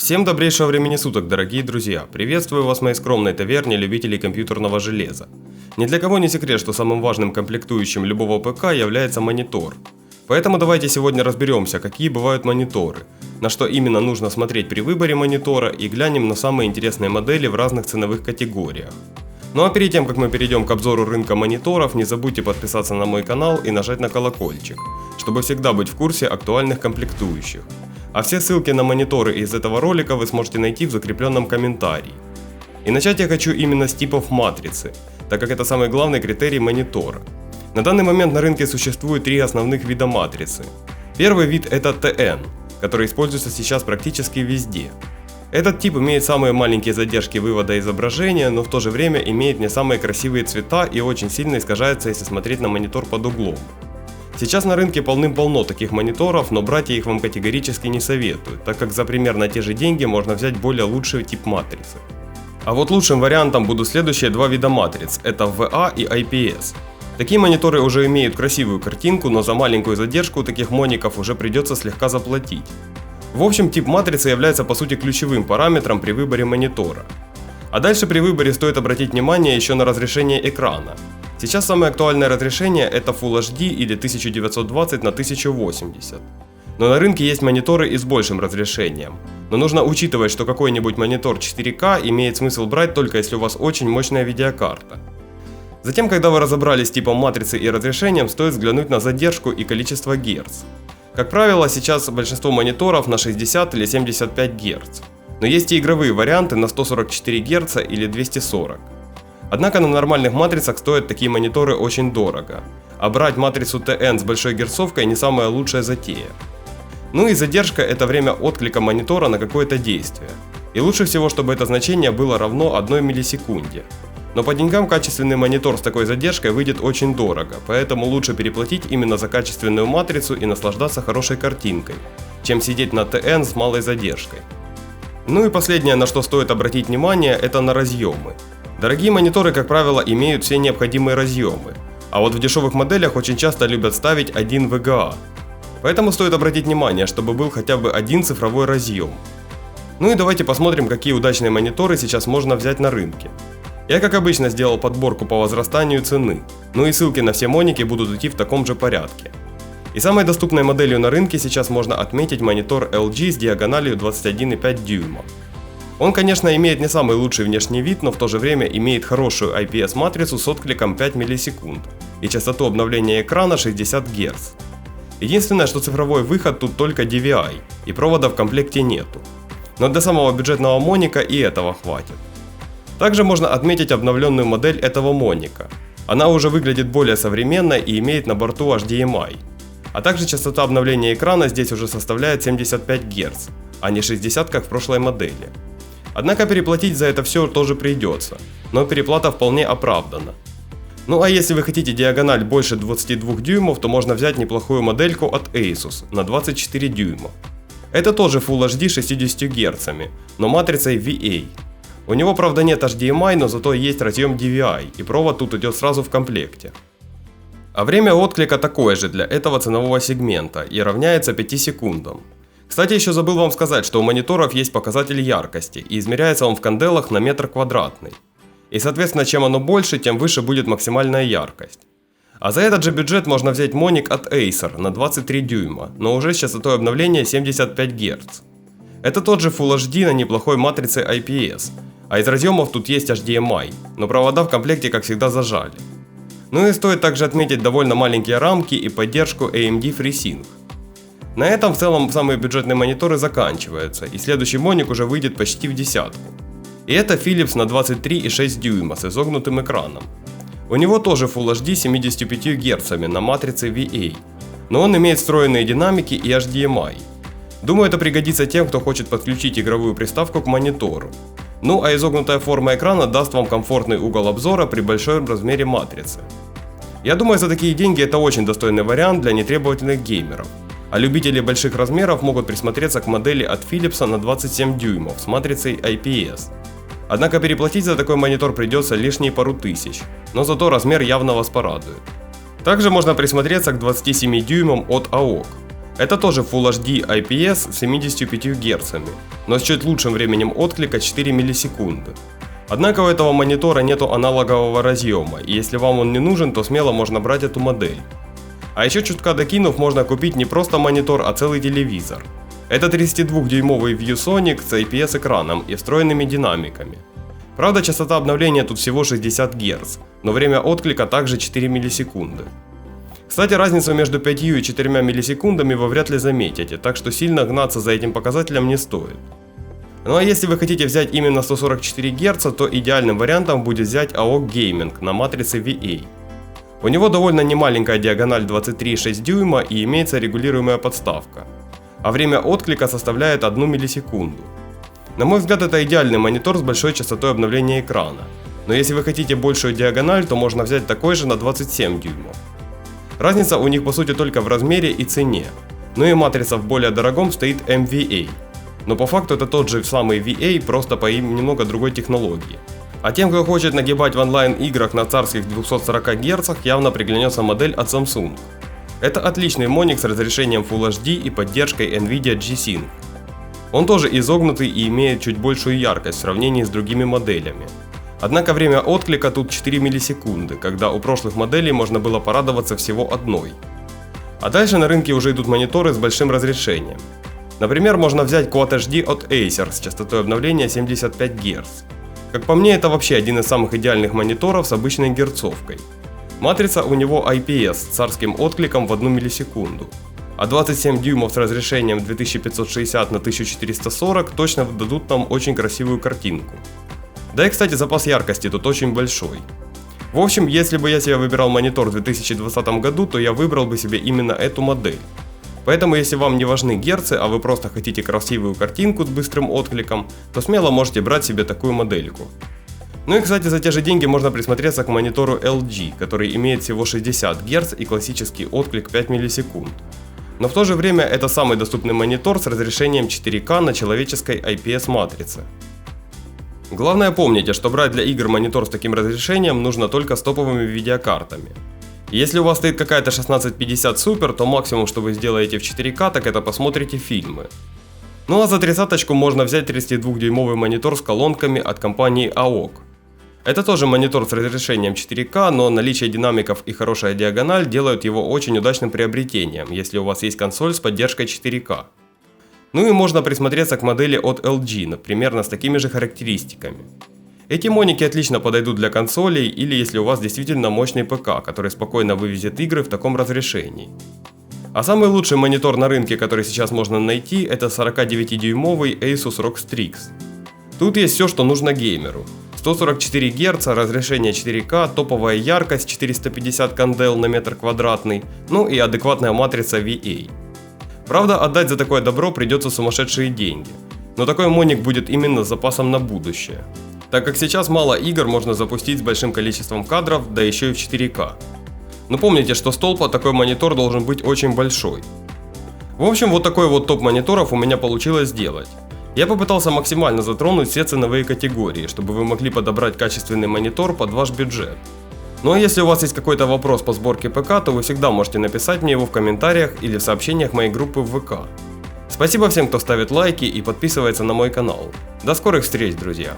Всем добрейшего времени суток, дорогие друзья! Приветствую вас в моей скромной таверне любителей компьютерного железа. Ни для кого не секрет, что самым важным комплектующим любого ПК является монитор. Поэтому давайте сегодня разберемся, какие бывают мониторы, на что именно нужно смотреть при выборе монитора и глянем на самые интересные модели в разных ценовых категориях. Ну а перед тем, как мы перейдем к обзору рынка мониторов, не забудьте подписаться на мой канал и нажать на колокольчик, чтобы всегда быть в курсе актуальных комплектующих. А все ссылки на мониторы из этого ролика вы сможете найти в закрепленном комментарии. И начать я хочу именно с типов матрицы, так как это самый главный критерий монитора. На данный момент на рынке существует три основных вида матрицы. Первый вид это TN, который используется сейчас практически везде. Этот тип имеет самые маленькие задержки вывода изображения, но в то же время имеет не самые красивые цвета и очень сильно искажается, если смотреть на монитор под углом. Сейчас на рынке полным-полно таких мониторов, но брать я их вам категорически не советую, так как за примерно те же деньги можно взять более лучший тип матрицы. А вот лучшим вариантом будут следующие два вида матриц, это VA и IPS. Такие мониторы уже имеют красивую картинку, но за маленькую задержку таких моников уже придется слегка заплатить. В общем, тип матрицы является по сути ключевым параметром при выборе монитора. А дальше при выборе стоит обратить внимание еще на разрешение экрана. Сейчас самое актуальное разрешение это Full HD или 1920 на 1080. Но на рынке есть мониторы и с большим разрешением. Но нужно учитывать, что какой-нибудь монитор 4К имеет смысл брать только если у вас очень мощная видеокарта. Затем, когда вы разобрались с типом матрицы и разрешением, стоит взглянуть на задержку и количество герц. Как правило, сейчас большинство мониторов на 60 или 75 Гц. Но есть и игровые варианты на 144 Гц или 240. Однако на нормальных матрицах стоят такие мониторы очень дорого, а брать матрицу TN с большой герцовкой не самая лучшая затея. Ну и задержка это время отклика монитора на какое-то действие. И лучше всего, чтобы это значение было равно 1 миллисекунде. Но по деньгам качественный монитор с такой задержкой выйдет очень дорого, поэтому лучше переплатить именно за качественную матрицу и наслаждаться хорошей картинкой, чем сидеть на TN с малой задержкой. Ну и последнее, на что стоит обратить внимание, это на разъемы. Дорогие мониторы, как правило, имеют все необходимые разъемы, а вот в дешевых моделях очень часто любят ставить один VGA. Поэтому стоит обратить внимание, чтобы был хотя бы один цифровой разъем. Ну и давайте посмотрим, какие удачные мониторы сейчас можно взять на рынке. Я, как обычно, сделал подборку по возрастанию цены, ну и ссылки на все моники будут идти в таком же порядке. И самой доступной моделью на рынке сейчас можно отметить монитор LG с диагональю 21,5 дюйма. Он, конечно, имеет не самый лучший внешний вид, но в то же время имеет хорошую IPS-матрицу с откликом 5 миллисекунд и частоту обновления экрана 60 Гц. Единственное, что цифровой выход тут только DVI, и провода в комплекте нету. Но для самого бюджетного моника и этого хватит. Также можно отметить обновленную модель этого моника. Она уже выглядит более современной и имеет на борту HDMI. А также частота обновления экрана здесь уже составляет 75 Гц, а не 60 как в прошлой модели. Однако переплатить за это все тоже придется, но переплата вполне оправдана. Ну а если вы хотите диагональ больше 22 дюймов, то можно взять неплохую модельку от Asus на 24 дюйма. Это тоже Full HD 60 Гц, но матрицей VA. У него, правда, нет HDMI, но зато есть разъем DVI, и провод тут идет сразу в комплекте. А время отклика такое же для этого ценового сегмента и равняется 5 секундам. Кстати, еще забыл вам сказать, что у мониторов есть показатель яркости, и измеряется он в канделах на метр квадратный. И соответственно, чем оно больше, тем выше будет максимальная яркость. А за этот же бюджет можно взять моник от Acer на 23 дюйма, но уже с частотой обновления 75 Гц. Это тот же Full HD на неплохой матрице IPS, а из разъемов тут есть HDMI, но провода в комплекте как всегда зажали. Ну и стоит также отметить довольно маленькие рамки и поддержку AMD FreeSync. На этом в целом самые бюджетные мониторы заканчиваются, и следующий моник уже выйдет почти в десятку. И это Philips на 23,6 дюйма с изогнутым экраном. У него тоже Full HD с 75 Гц на матрице VA, но он имеет встроенные динамики и HDMI. Думаю, это пригодится тем, кто хочет подключить игровую приставку к монитору. Ну а изогнутая форма экрана даст вам комфортный угол обзора при большом размере матрицы. Я думаю, за такие деньги это очень достойный вариант для нетребовательных геймеров. А любители больших размеров могут присмотреться к модели от Philips на 27 дюймов с матрицей IPS. Однако переплатить за такой монитор придется лишние пару тысяч, но зато размер явно вас порадует. Также можно присмотреться к 27 дюймам от AOC. Это тоже Full HD IPS с 75 Гц, но с чуть лучшим временем отклика 4 миллисекунды. Однако у этого монитора нету аналогового разъема, и если вам он не нужен, то смело можно брать эту модель. А еще чутка докинув, можно купить не просто монитор, а целый телевизор. Это 32-дюймовый ViewSonic с IPS экраном и встроенными динамиками. Правда, частота обновления тут всего 60 Гц, но время отклика также 4 миллисекунды. Кстати, разницу между 5 и 4 миллисекундами вы вряд ли заметите, так что сильно гнаться за этим показателем не стоит. Ну а если вы хотите взять именно 144 Гц, то идеальным вариантом будет взять AOC Gaming на матрице VA. У него довольно немаленькая диагональ 23,6 дюйма и имеется регулируемая подставка. А время отклика составляет 1 миллисекунду. На мой взгляд, это идеальный монитор с большой частотой обновления экрана. Но если вы хотите большую диагональ, то можно взять такой же на 27 дюймов. Разница у них по сути только в размере и цене. Ну и матрица в более дорогом стоит MVA. Но по факту это тот же самый VA, просто по немного другой технологии. А тем, кто хочет нагибать в онлайн-играх на царских 240 Гц, явно приглянется модель от Samsung. Это отличный моник с разрешением Full HD и поддержкой NVIDIA G-Sync. Он тоже изогнутый и имеет чуть большую яркость в сравнении с другими моделями. Однако время отклика тут 4 миллисекунды, когда у прошлых моделей можно было порадоваться всего одной. А дальше на рынке уже идут мониторы с большим разрешением. Например, можно взять Quad HD от Acer с частотой обновления 75 Гц. Как по мне, это вообще один из самых идеальных мониторов с обычной герцовкой. Матрица у него IPS с царским откликом в 1 миллисекунду. А 27 дюймов с разрешением 2560 на 1440 точно дадут нам очень красивую картинку. Да и кстати, запас яркости тут очень большой. В общем, если бы я себе выбирал монитор в 2020 году, то я выбрал бы себе именно эту модель. Поэтому если вам не важны герцы, а вы просто хотите красивую картинку с быстрым откликом, то смело можете брать себе такую модельку. Ну и кстати, за те же деньги можно присмотреться к монитору LG, который имеет всего 60 Гц и классический отклик 5 миллисекунд. Но в то же время это самый доступный монитор с разрешением 4К на человеческой IPS матрице. Главное помните, что брать для игр монитор с таким разрешением нужно только с топовыми видеокартами. Если у вас стоит какая-то 1650 Super, то максимум, что вы сделаете в 4К, так это посмотрите фильмы. Ну а за 30-очку можно взять 32-дюймовый монитор с колонками от компании AOC. Это тоже монитор с разрешением 4К, но наличие динамиков и хорошая диагональ делают его очень удачным приобретением, если у вас есть консоль с поддержкой 4К. Ну и можно присмотреться к модели от LG, примерно с такими же характеристиками. Эти моники отлично подойдут для консолей или если у вас действительно мощный ПК, который спокойно вывезет игры в таком разрешении. А самый лучший монитор на рынке, который сейчас можно найти, это 49-дюймовый Asus ROG Strix. Тут есть все, что нужно геймеру. 144 Гц, разрешение 4К, топовая яркость 450 кандел на метр квадратный, ну и адекватная матрица VA. Правда, отдать за такое добро придется сумасшедшие деньги, но такой моник будет именно с запасом на будущее, так как сейчас мало игр можно запустить с большим количеством кадров, да еще и в 4К. Но помните, что с толпа такой монитор должен быть очень большой. В общем, вот такой вот топ мониторов у меня получилось сделать. Я попытался максимально затронуть все ценовые категории, чтобы вы могли подобрать качественный монитор под ваш бюджет. Ну а если у вас есть какой-то вопрос по сборке ПК, то вы всегда можете написать мне его в комментариях или в сообщениях моей группы в ВК. Спасибо всем, кто ставит лайки и подписывается на мой канал. До скорых встреч, друзья!